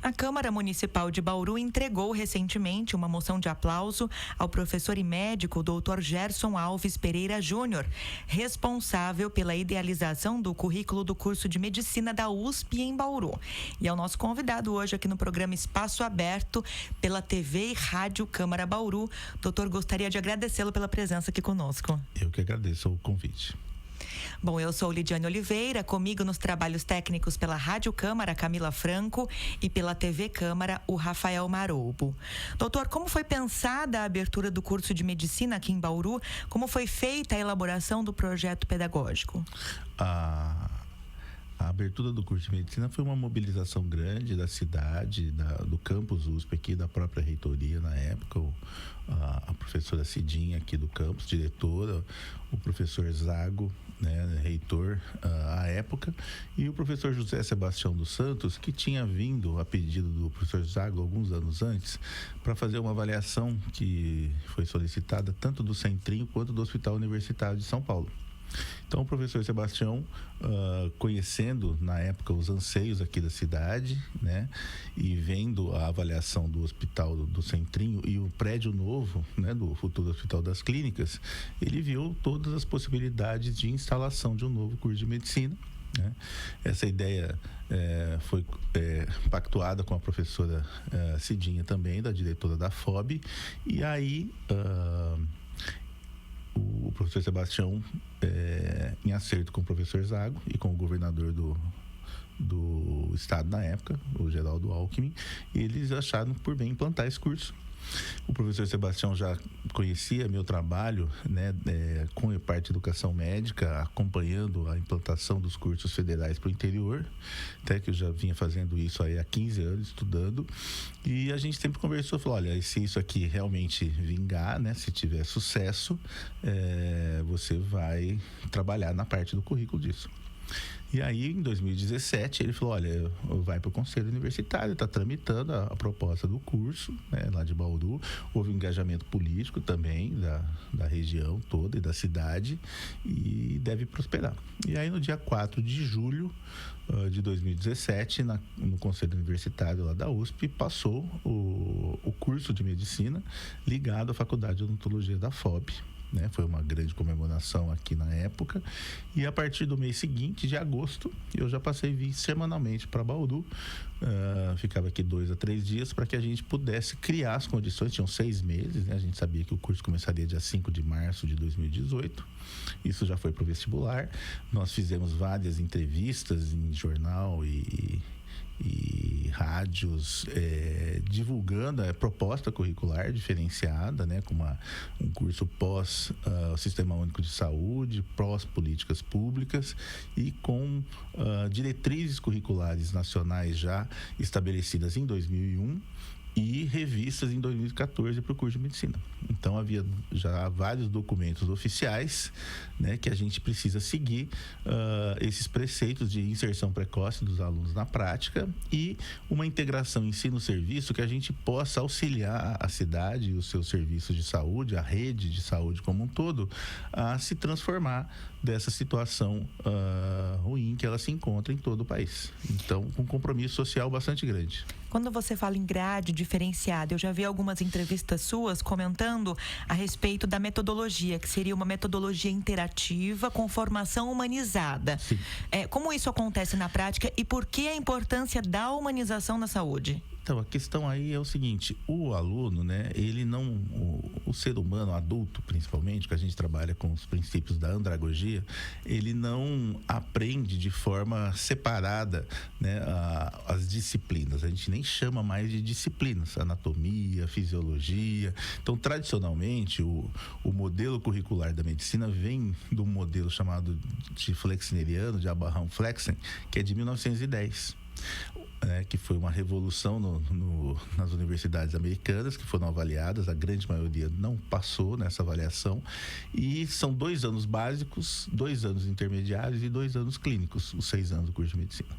A Câmara Municipal de Bauru entregou recentemente uma moção de aplauso ao professor e médico Dr. Gerson Alves Pereira Júnior, responsável pela idealização do currículo do curso de Medicina da USP em Bauru. E é o nosso convidado hoje aqui no programa Espaço Aberto pela TV e Rádio Câmara Bauru. Doutor, gostaria de agradecê-lo pela presença aqui conosco. Eu que agradeço o convite. Bom, eu sou Lidiane Oliveira, comigo nos trabalhos técnicos pela Rádio Câmara, Camila Franco, e pela TV Câmara, o Rafael Maroubo. Doutor, como foi pensada a abertura do curso de Medicina aqui em Bauru? Como foi feita a elaboração do projeto pedagógico? A abertura do curso de Medicina foi uma mobilização grande da cidade, do campus USP aqui, da própria reitoria na época, a professora Cidinha aqui do campus, diretora, o professor Zago, né, reitor à época, e o professor José Sebastião dos Santos, que tinha vindo a pedido do professor Zago alguns anos antes para fazer uma avaliação que foi solicitada tanto do Centrinho quanto do Hospital Universitário de São Paulo. Então o professor Sebastião, conhecendo na época os anseios aqui da cidade, né, e vendo a avaliação do hospital do Centrinho e o prédio novo, né, do futuro Hospital das Clínicas, ele viu todas as possibilidades de instalação de um novo curso de medicina, né? Essa ideia foi pactuada com a professora Cidinha também, da diretora da FOB, e aí o professor Sebastião, em acerto com o professor Zago e com o governador do estado na época, o Geraldo Alckmin, eles acharam por bem implantar esse curso. O professor Sebastião já conhecia meu trabalho, né, com a parte de educação médica, acompanhando a implantação dos cursos federais para o interior, até que eu já vinha fazendo isso aí há 15 anos, estudando, e a gente sempre conversou, falou, olha, se isso aqui realmente vingar, né, se tiver sucesso, você vai trabalhar na parte do currículo disso. E aí, em 2017, ele falou, olha, vai para o Conselho Universitário, está tramitando a proposta do curso, né, lá de Bauru. Houve um engajamento político também da região toda e da cidade, e deve prosperar. E aí, no dia 4 de julho de 2017, no Conselho Universitário lá da USP, passou o curso de medicina ligado à Faculdade de Odontologia da FOB. Né? Foi uma grande comemoração aqui na época, e a partir do mês seguinte, de agosto, eu já passei a vir semanalmente para Bauru, ficava aqui 2 a 3 dias para que a gente pudesse criar as condições. Tinham 6 meses, né? A gente sabia que o curso começaria dia 5 de março de 2018, isso já foi para o vestibular. Nós fizemos várias entrevistas em jornal e rádios, divulgando a proposta curricular diferenciada, né, com um curso pós Sistema Único de Saúde, pós políticas públicas, e com diretrizes curriculares nacionais já estabelecidas em 2001 e revistas em 2014 para o curso de medicina. Então havia já vários documentos oficiais, né, que a gente precisa seguir esses preceitos de inserção precoce dos alunos na prática e uma integração ensino-serviço que a gente possa auxiliar a cidade e os seus serviços de saúde, a rede de saúde como um todo, a se transformar dessa situação ruim que ela se encontra em todo o país. Então, com um compromisso social bastante grande. Quando você fala em grade diferenciada, eu já vi algumas entrevistas suas comentando a respeito da metodologia, que seria uma metodologia interativa com formação humanizada. Sim. Como isso acontece na prática e por que a importância da humanização na saúde? Então, a questão aí é o seguinte, o aluno, né, ele não, o ser humano adulto, principalmente, que a gente trabalha com os princípios da andragogia, ele não aprende de forma separada, né, as disciplinas. A gente nem chama mais de disciplinas, anatomia, fisiologia. Então, tradicionalmente, o modelo curricular da medicina vem de um modelo chamado de flexneriano, de Abraham Flexen, que é de 1910. Que foi uma revolução nas universidades americanas, que foram avaliadas, a grande maioria não passou nessa avaliação, e são 2 anos básicos, 2 anos intermediários e 2 anos clínicos, os 6 anos do curso de medicina.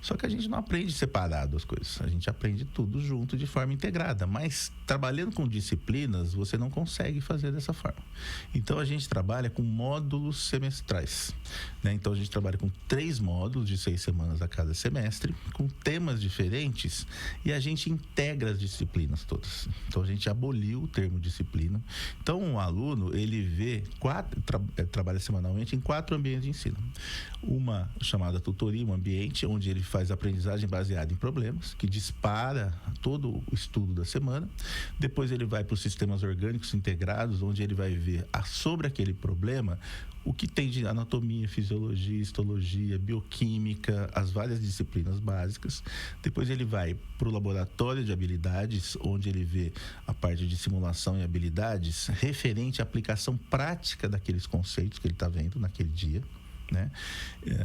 Só que a gente não aprende separado as coisas, a gente aprende tudo junto de forma integrada, mas trabalhando com disciplinas, você não consegue fazer dessa forma. Então a gente trabalha com módulos semestrais, né? Então a gente trabalha com 3 módulos de 6 semanas a cada semestre, com temas temas diferentes e a gente integra as disciplinas todas. Então a gente aboliu o termo disciplina. Então um aluno, ele vê trabalha semanalmente em 4 ambientes de ensino. Uma chamada tutoria, um ambiente onde ele faz aprendizagem baseada em problemas, que dispara todo o estudo da semana. Depois ele vai para os sistemas orgânicos integrados, onde ele vai ver sobre aquele problema o que tem de anatomia, fisiologia, histologia, bioquímica, as várias disciplinas básicas. Depois ele vai para o laboratório de habilidades, onde ele vê a parte de simulação e habilidades referente à aplicação prática daqueles conceitos que ele está vendo naquele dia, né?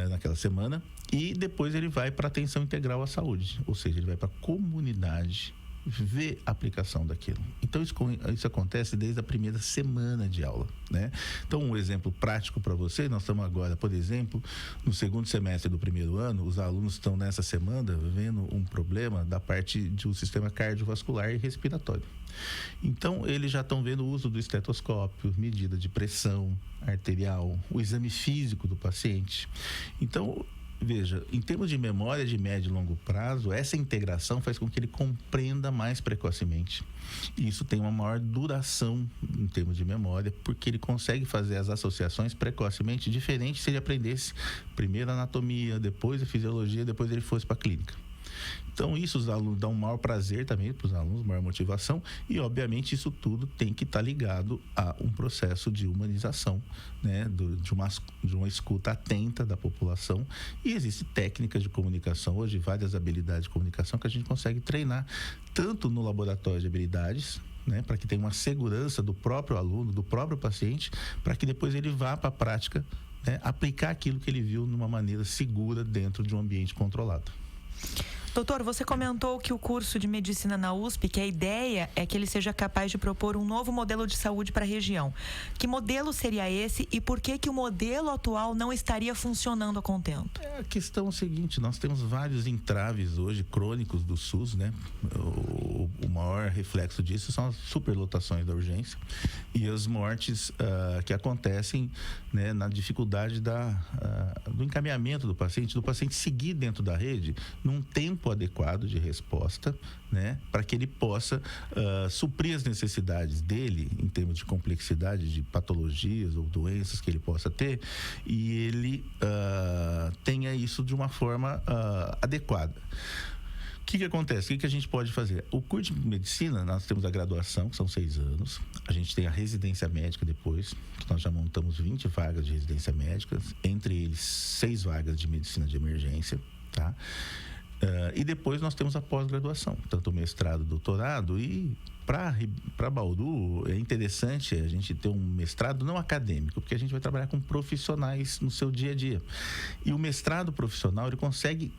Naquela semana. E depois ele vai para a atenção integral à saúde, ou seja, ele vai para a comunidade ver a aplicação daquilo. Então isso acontece desde a primeira semana de aula, né? Então um exemplo prático para você, nós estamos agora, por exemplo, no segundo semestre do primeiro ano, os alunos estão nessa semana vendo um problema da parte do sistema cardiovascular e respiratório. Então eles já estão vendo o uso do estetoscópio, medida de pressão arterial, o exame físico do paciente. Então veja, em termos de memória de médio e longo prazo, essa integração faz com que ele compreenda mais precocemente. E isso tem uma maior duração em termos de memória, porque ele consegue fazer as associações precocemente, diferente se ele aprendesse primeiro a anatomia, depois a fisiologia, depois ele fosse para a clínica. Então isso os alunos dão um maior prazer também para os alunos, maior motivação, e obviamente isso tudo tem que estar ligado a um processo de humanização, né, de uma escuta atenta da população. E existem técnicas de comunicação hoje, várias habilidades de comunicação que a gente consegue treinar tanto no laboratório de habilidades, né, para que tenha uma segurança do próprio aluno, do próprio paciente, para que depois ele vá para a prática, né, aplicar aquilo que ele viu de uma maneira segura dentro de um ambiente controlado. Doutor, você comentou que o curso de medicina na USP, que a ideia é que ele seja capaz de propor um novo modelo de saúde para a região. Que modelo seria esse e por que o modelo atual não estaria funcionando a contento? A questão é o seguinte, nós temos vários entraves hoje crônicos do SUS, né? O maior reflexo disso são as superlotações da urgência e as mortes que acontecem, né, na dificuldade do encaminhamento do paciente seguir dentro da rede num tempo adequado de resposta, né, para que ele possa suprir as necessidades dele em termos de complexidade de patologias ou doenças que ele possa ter, e ele tenha isso de uma forma adequada. O que acontece? O que a gente pode fazer? O curso de medicina, nós temos a graduação, que são 6 anos. A gente tem a residência médica depois, que nós já montamos 20 vagas de residência médica, entre eles 6 vagas de medicina de emergência, tá? E depois nós temos a pós-graduação, tanto o mestrado, doutorado, e para Bauru é interessante a gente ter um mestrado não acadêmico, porque a gente vai trabalhar com profissionais no seu dia a dia. E o mestrado profissional, ele consegue,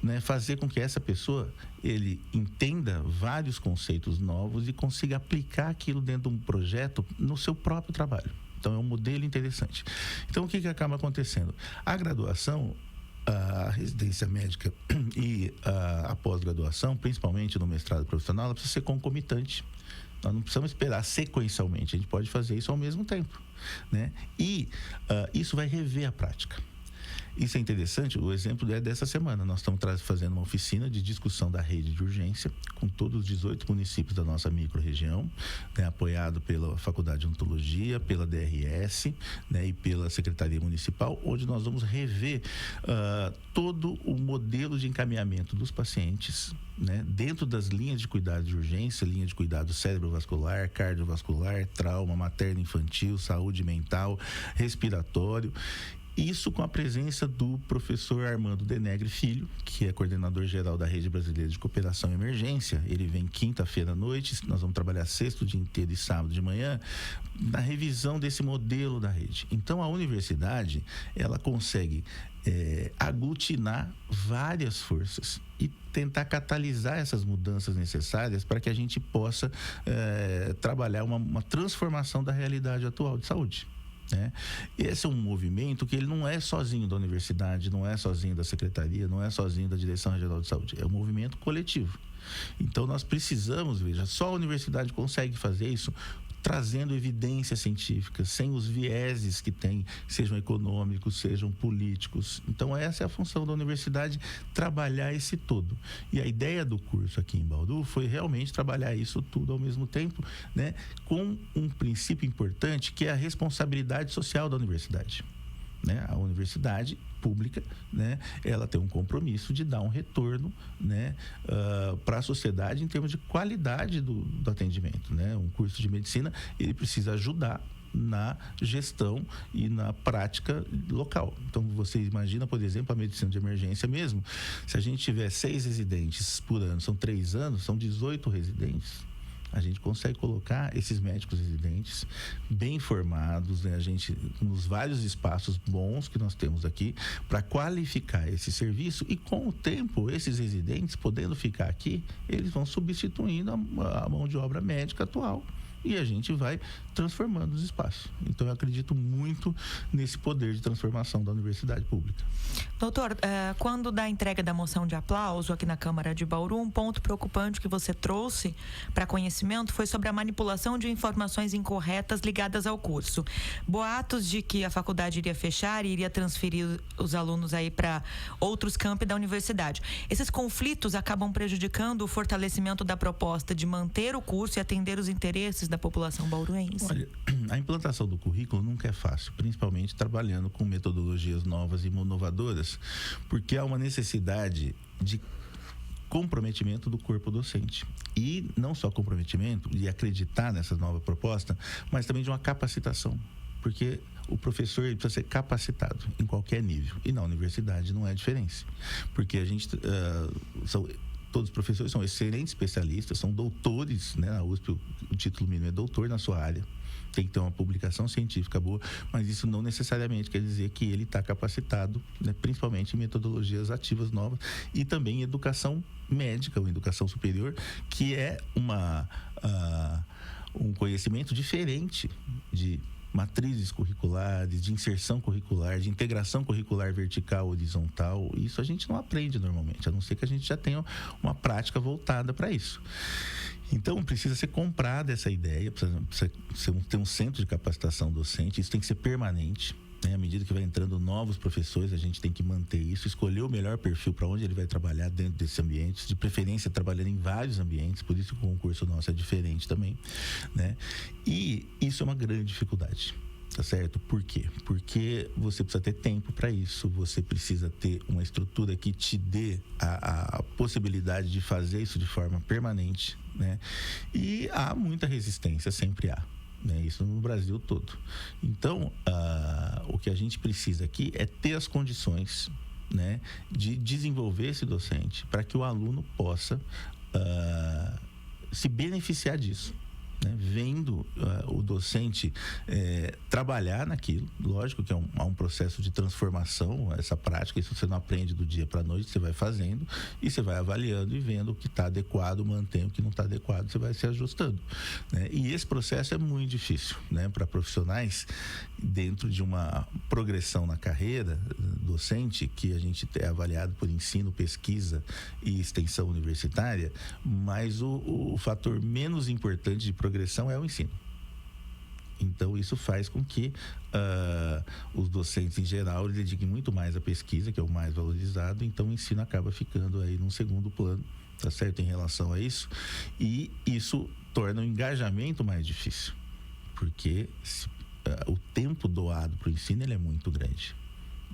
né, fazer com que essa pessoa ele entenda vários conceitos novos e consiga aplicar aquilo dentro de um projeto no seu próprio trabalho. Então é um modelo interessante. Então o que acaba acontecendo? A graduação, a residência médica e a pós-graduação, principalmente no mestrado profissional, ela precisa ser concomitante. Nós não precisamos esperar sequencialmente, a gente pode fazer isso ao mesmo tempo, né? E isso vai rever a prática. Isso é interessante, o exemplo é dessa semana. Nós estamos fazendo uma oficina de discussão da rede de urgência com todos os 18 municípios da nossa micro-região, né, apoiado pela Faculdade de Odontologia, pela DRS, né, e pela Secretaria Municipal, onde nós vamos rever todo o modelo de encaminhamento dos pacientes, né, dentro das linhas de cuidado de urgência, linha de cuidado cerebrovascular, cardiovascular, trauma, materno-infantil, saúde mental, respiratório. Isso com a presença do professor Armando Denegre Filho, que é coordenador geral da Rede Brasileira de Cooperação e Emergência. Ele vem quinta-feira à noite, nós vamos trabalhar sexta o dia inteiro e sábado de manhã, na revisão desse modelo da rede. Então a universidade, ela consegue aglutinar várias forças e tentar catalisar essas mudanças necessárias para que a gente possa trabalhar uma transformação da realidade atual de saúde. né? Esse é um movimento que ele não é sozinho da universidade, não é sozinho da secretaria, não é sozinho da Direção Regional de Saúde, é um movimento coletivo. Então nós precisamos, veja, só a universidade consegue fazer isso trazendo evidência científica, sem os vieses que tem, sejam econômicos, sejam políticos. Então, essa é a função da universidade, trabalhar esse todo. E a ideia do curso aqui em Bauru foi realmente trabalhar isso tudo ao mesmo tempo, né, com um princípio importante, que é a responsabilidade social da universidade. Né? A universidade pública, né, ela tem um compromisso de dar um retorno, né, para a sociedade em termos de qualidade do atendimento. Né? Um curso de medicina, ele precisa ajudar na gestão e na prática local. Então, você imagina, por exemplo, a medicina de emergência mesmo. Se a gente tiver 6 residentes por ano, são 3 anos, são 18 residentes. A gente consegue colocar esses médicos residentes bem formados, né? A gente, nos vários espaços bons que nós temos aqui, para qualificar esse serviço, e com o tempo, esses residentes, podendo ficar aqui, eles vão substituindo a mão de obra médica atual. E a gente vai transformando os espaços. Então, eu acredito muito nesse poder de transformação da universidade pública. Doutor, quando da entrega da moção de aplauso aqui na Câmara de Bauru, um ponto preocupante que você trouxe para conhecimento foi sobre a manipulação de informações incorretas ligadas ao curso. Boatos de que a faculdade iria fechar e iria transferir os alunos aí para outros campi da universidade. Esses conflitos acabam prejudicando o fortalecimento da proposta de manter o curso e atender os interesses da população bauruense. Olha, a implantação do currículo nunca é fácil, principalmente trabalhando com metodologias novas e inovadoras, porque há uma necessidade de comprometimento do corpo docente. E não só comprometimento de acreditar nessa nova proposta, mas também de uma capacitação. Porque o professor, ele precisa ser capacitado em qualquer nível. E na universidade não é diferente. Porque a gente... Todos os professores são excelentes especialistas, são doutores, né? Na USP o título mínimo é doutor na sua área. Tem que ter uma publicação científica boa, mas isso não necessariamente quer dizer que ele está capacitado, né? Principalmente em metodologias ativas novas e também em educação médica ou educação superior, que é um conhecimento diferente de matrizes curriculares, de inserção curricular, de integração curricular vertical, horizontal. Isso a gente não aprende normalmente, a não ser que a gente já tenha uma prática voltada para isso. Então, precisa ser comprada essa ideia, precisa ter um centro de capacitação docente, isso tem que ser permanente. À medida que vai entrando novos professores, a gente tem que manter isso, escolher o melhor perfil para onde ele vai trabalhar dentro desses ambientes, de preferência trabalhando em vários ambientes, por isso que o concurso nosso é diferente também, né? E isso é uma grande dificuldade, tá certo? Por quê? Porque você precisa ter tempo para isso, você precisa ter uma estrutura que te dê a possibilidade de fazer isso de forma permanente, né? E há muita resistência, sempre há. Isso no Brasil todo. Então, o que a gente precisa aqui é ter as condições, né, de desenvolver esse docente para que o aluno possa se beneficiar disso. Né? Vendo o docente trabalhar naquilo, lógico que há um processo de transformação, essa prática, isso você não aprende do dia para a noite, você vai fazendo e você vai avaliando e vendo o que está adequado, mantém o que não está adequado, você vai se ajustando, né? E esse processo é muito difícil, né, para profissionais dentro de uma progressão na carreira docente, que a gente é avaliado por ensino, pesquisa e extensão universitária, mas o fator menos importante de progressão é o ensino. Então, isso faz com que os docentes, em geral, dediquem muito mais à pesquisa, que é o mais valorizado, então o ensino acaba ficando aí num segundo plano, tá certo, em relação a isso, e isso torna o engajamento mais difícil, porque o tempo doado para o ensino ele é muito grande.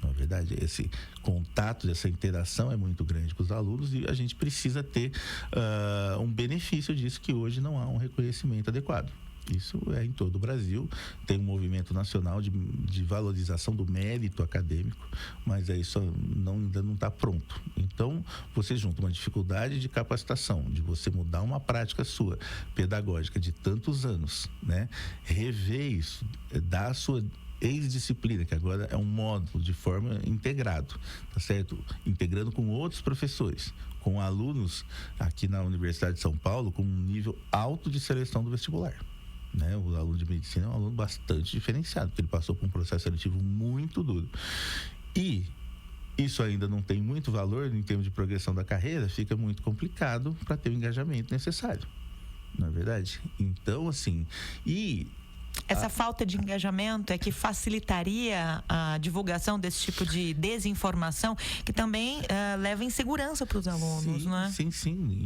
Na verdade, esse contato, essa interação é muito grande com os alunos e a gente precisa ter um benefício disso, que hoje não há um reconhecimento adequado. Isso é em todo o Brasil, tem um movimento nacional de valorização do mérito acadêmico, mas isso ainda não está pronto. Então, você junta uma dificuldade de capacitação, de você mudar uma prática sua, pedagógica de tantos anos, né? Rever isso, dar a sua ex-disciplina, que agora é um módulo de forma integrado, tá certo? Integrando com outros professores, com alunos aqui na Universidade de São Paulo com um nível alto de seleção do vestibular. Né? O aluno de medicina é um aluno bastante diferenciado, porque ele passou por um processo seletivo muito duro. E isso ainda não tem muito valor em termos de progressão da carreira, fica muito complicado para ter o engajamento necessário. não é verdade? Então, assim, essa falta de engajamento é que facilitaria a divulgação desse tipo de desinformação, que também leva insegurança para os alunos, não é? Sim.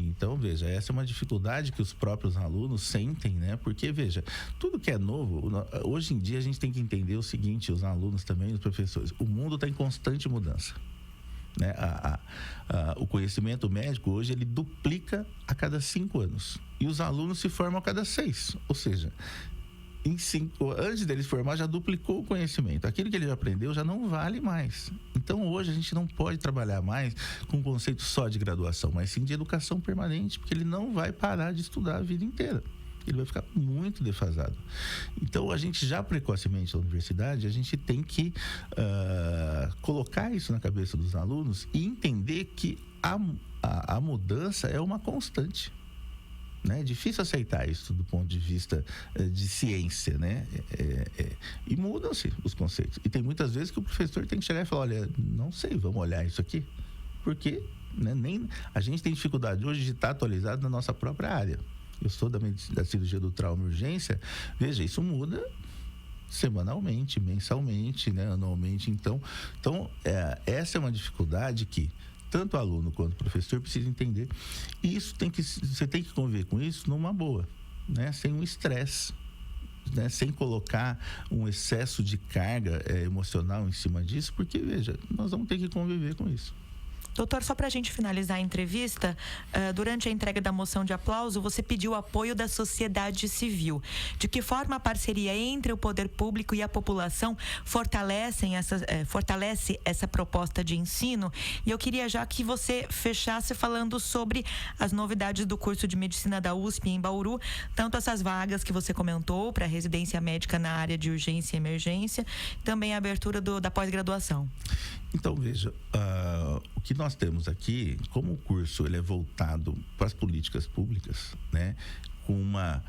Então, veja, essa é uma dificuldade que os próprios alunos sentem, né? Porque, veja, tudo que é novo, hoje em dia a gente tem que entender o seguinte, os alunos também, os professores, o mundo está em constante mudança. Né? O conhecimento médico hoje ele duplica a cada 5 anos e os alunos se formam a cada 6, ou seja, antes deles formar já duplicou o conhecimento, aquilo que ele já aprendeu já não vale mais. Então hoje a gente não pode trabalhar mais com um conceito só de graduação, mas sim de educação permanente, porque ele não vai parar de estudar a vida inteira. Ele vai ficar muito defasado. Então, a gente já precocemente na universidade, a gente tem que colocar isso na cabeça dos alunos e entender que a mudança é uma constante. Né? É difícil aceitar isso do ponto de vista de ciência, né? E mudam-se os conceitos. E tem muitas vezes que o professor tem que chegar e falar, olha, não sei, vamos olhar isso aqui. Porque nem a gente tem dificuldade hoje de estar atualizado na nossa própria área. Eu sou da cirurgia do trauma e urgência. Veja, isso muda semanalmente, mensalmente, né, anualmente. Então essa é uma dificuldade que tanto o aluno quanto o professor precisa entender. E você tem que conviver com isso numa boa, né, sem um estresse. Né, sem colocar um excesso de carga emocional em cima disso, porque, veja, nós vamos ter que conviver com isso. Doutor, só para a gente finalizar a entrevista, durante a entrega da moção de aplauso, você pediu o apoio da sociedade civil. De que forma a parceria entre o poder público e a população fortalece essa proposta de ensino? E eu queria já que você fechasse falando sobre as novidades do curso de medicina da USP em Bauru, tanto essas vagas que você comentou para residência médica na área de urgência e emergência, também a abertura da pós-graduação. Então, veja, o que nós temos aqui, como o curso ele é voltado para as políticas públicas, né, com uma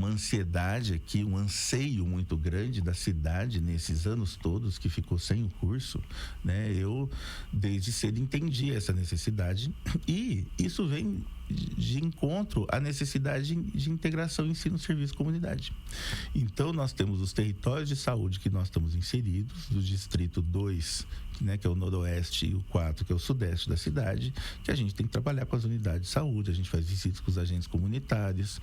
ansiedade aqui, um anseio muito grande da cidade nesses anos todos que ficou sem o curso, né, eu desde cedo entendi essa necessidade e isso vem de encontro à necessidade de integração ensino-serviço-comunidade. Então, nós temos os territórios de saúde que nós estamos inseridos, do distrito 2, né, que é o noroeste, e o 4, que é o sudeste da cidade, que a gente tem que trabalhar com as unidades de saúde, a gente faz visitas com os agentes comunitários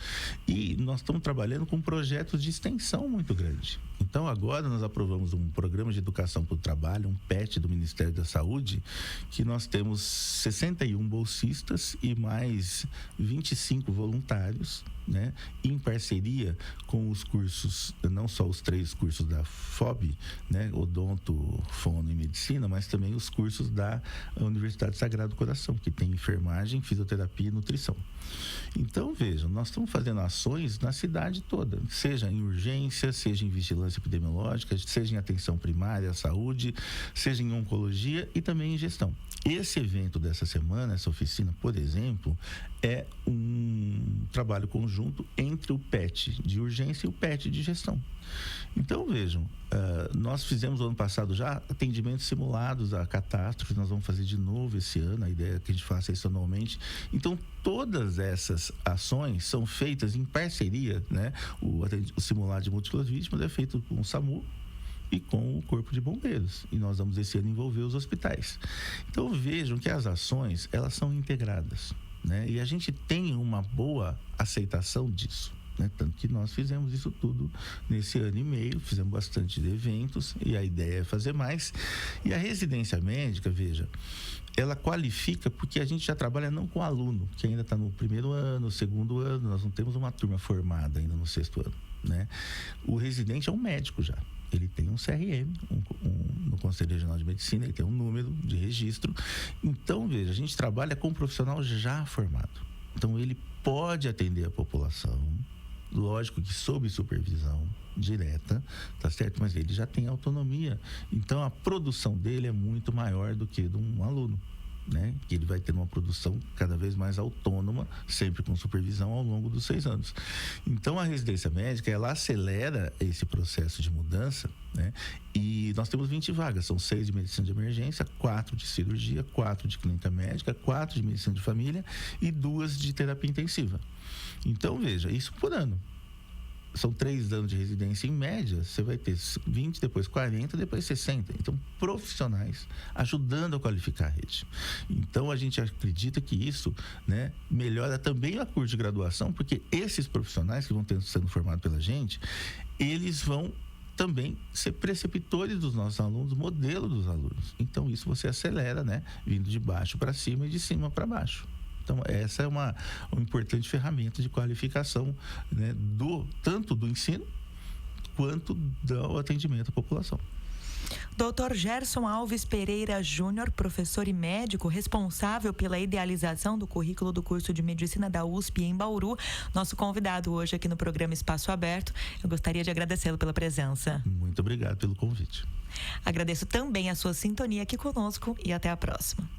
e nós estamos trabalhando com projetos de extensão muito grande. Então, agora nós aprovamos um programa de educação para o trabalho, um PET do Ministério da Saúde, que nós temos 61 bolsistas e mais 25 voluntários, né, em parceria com os cursos, não só os 3 cursos da FOB, né, Odonto, Fono e Medicina, mas também os cursos da Universidade Sagrado Coração, que tem enfermagem, fisioterapia e nutrição. Então, vejam, nós estamos fazendo ações na cidade toda, seja em urgência, seja em vigilância epidemiológica, seja em atenção primária à saúde, seja em oncologia e também em gestão. Esse evento dessa semana, essa oficina, por exemplo, é um trabalho conjunto entre o PET de urgência e o PET de gestão. Então, vejam, nós fizemos ano passado já atendimentos simulados a catástrofes, nós vamos fazer de novo esse ano, a ideia é que a gente faça isso anualmente. Então, todas essas ações são feitas em parceria, né? O simulado de múltiplas vítimas é feito com o SAMU e com o Corpo de Bombeiros. E nós vamos esse ano envolver os hospitais. Então, vejam que as ações, elas são integradas, né? E a gente tem uma boa aceitação disso. Né? Tanto que nós fizemos isso tudo nesse ano e meio, fizemos bastante eventos e a ideia é fazer mais. E a residência médica, veja, ela qualifica porque a gente já trabalha não com aluno, que ainda está no primeiro ano, segundo ano, nós não temos uma turma formada ainda no 6º ano, né? O residente é um médico já. Ele tem um CRM, no Conselho Regional de Medicina, ele tem um número de registro. Então, veja, a gente trabalha com um profissional já formado. Então, ele pode atender a população, lógico que sob supervisão direta, tá certo? Mas ele já tem autonomia. Então, a produção dele é muito maior do que de um aluno. né? Que ele vai ter uma produção cada vez mais autônoma, sempre com supervisão ao longo dos 6 anos. Então, a residência médica, ela acelera esse processo de mudança, né? E nós temos 20 vagas, são 6 de medicina de emergência, 4 de cirurgia, 4 de clínica médica, 4 de medicina de família e 2 de terapia intensiva. Então, veja, isso por ano. São 3 anos de residência em média, você vai ter 20, depois 40, depois 60. Então, profissionais ajudando a qualificar a rede. Então, a gente acredita que isso, né, melhora também a curva de graduação, porque esses profissionais que vão sendo formados pela gente, eles vão também ser preceptores dos nossos alunos, modelo dos alunos. Então, isso você acelera, né, vindo de baixo para cima e de cima para baixo. Então, essa é uma importante ferramenta de qualificação, né, tanto do ensino quanto do atendimento à população. Dr. Gerson Alves Pereira Júnior, professor e médico responsável pela idealização do currículo do curso de Medicina da USP em Bauru, nosso convidado hoje aqui no programa Espaço Aberto. Eu gostaria de agradecê-lo pela presença. Muito obrigado pelo convite. Agradeço também a sua sintonia aqui conosco e até a próxima.